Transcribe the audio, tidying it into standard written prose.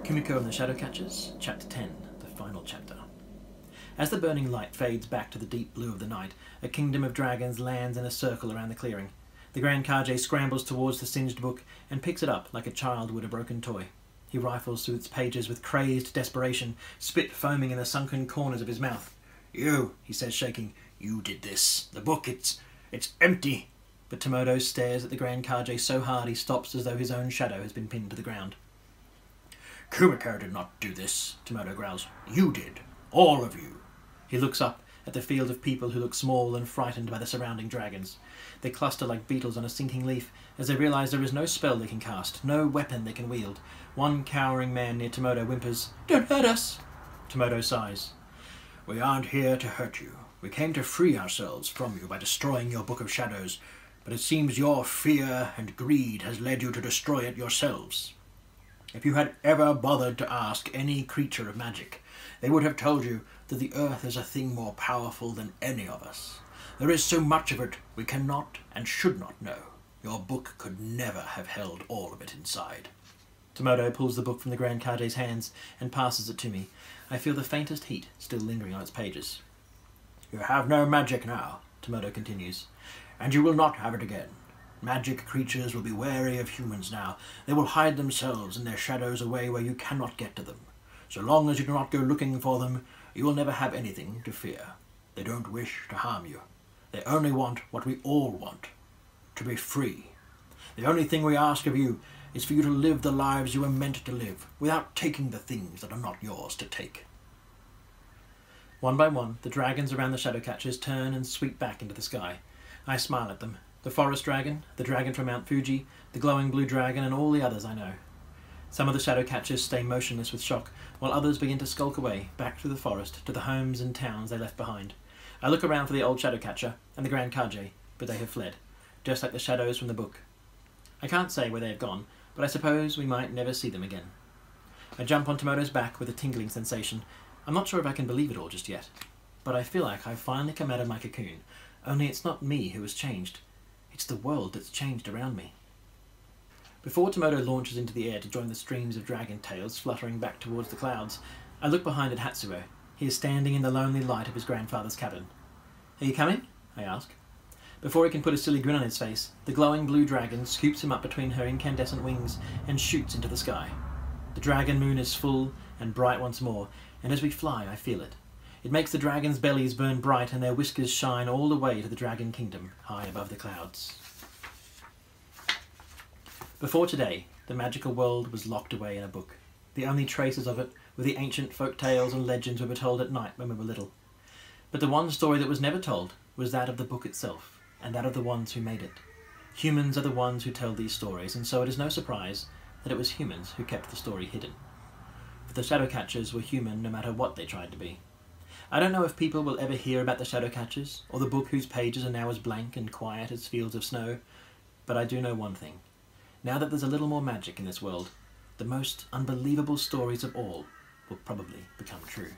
Kumiko and the Shadowcatchers, Chapter 10, the final chapter. As the burning light fades back to the deep blue of the night, a kingdom of dragons lands in a circle around the clearing. The Grand Kage scrambles towards the singed book and picks it up like a child would a broken toy. He rifles through its pages with crazed desperation, spit foaming in the sunken corners of his mouth. "You," he says, shaking, "you did this. The book, it's empty." But Tomodo stares at the Grand Kage so hard he stops as though his own shadow has been pinned to the ground. "Kumiko did not do this," Tomodo growls. "You did. All of you." He looks up at the field of people who look small and frightened by the surrounding dragons. They cluster like beetles on a sinking leaf as they realise there is no spell they can cast, no weapon they can wield. One cowering man near Tomodo whimpers, "Don't hurt us." Tomodo sighs. "We aren't here to hurt you. We came to free ourselves from you by destroying your Book of Shadows, but it seems your fear and greed has led you to destroy it yourselves. If you had ever bothered to ask any creature of magic, they would have told you that the earth is a thing more powerful than any of us. There is so much of it we cannot and should not know. Your book could never have held all of it inside." Tomodo pulls the book from the Grand Kage's hands and passes it to me. I feel the faintest heat still lingering on its pages. "You have no magic now," Tomodo continues, "and you will not have it again. Magic creatures will be wary of humans now. They will hide themselves and their shadows away where you cannot get to them. So long as you do not go looking for them, you will never have anything to fear. They don't wish to harm you. They only want what we all want, to be free. The only thing we ask of you is for you to live the lives you were meant to live, without taking the things that are not yours to take." One by one, the dragons around the Shadowcatchers turn and sweep back into the sky. I smile at them. The forest dragon, the dragon from Mount Fuji, the glowing blue dragon, and all the others I know. Some of the Shadowcatchers stay motionless with shock, while others begin to skulk away, back through the forest, to the homes and towns they left behind. I look around for the old Shadowcatcher and the Grand Kage, but they have fled, just like the shadows from the book. I can't say where they have gone, but I suppose we might never see them again. I jump on Tomodo's back with a tingling sensation. I'm not sure if I can believe it all just yet, but I feel like I've finally come out of my cocoon, only it's not me who has changed. It's the world that's changed around me. Before Tomodo launches into the air to join the streams of dragon tails fluttering back towards the clouds, I look behind at Hatsuo. He is standing in the lonely light of his grandfather's cabin. "Are you coming?" I ask. Before he can put a silly grin on his face, the glowing blue dragon scoops him up between her incandescent wings and shoots into the sky. The dragon moon is full and bright once more, and as we fly I feel it. It makes the dragons' bellies burn bright and their whiskers shine all the way to the dragon kingdom, high above the clouds. Before today, the magical world was locked away in a book. The only traces of it were the ancient folk tales and legends we were told at night when we were little. But the one story that was never told was that of the book itself, and that of the ones who made it. Humans are the ones who tell these stories, and so it is no surprise that it was humans who kept the story hidden. For the Shadowcatchers were human no matter what they tried to be. I don't know if people will ever hear about the Shadowcatchers, or the book whose pages are now as blank and quiet as fields of snow, but I do know one thing. Now that there's a little more magic in this world, the most unbelievable stories of all will probably become true.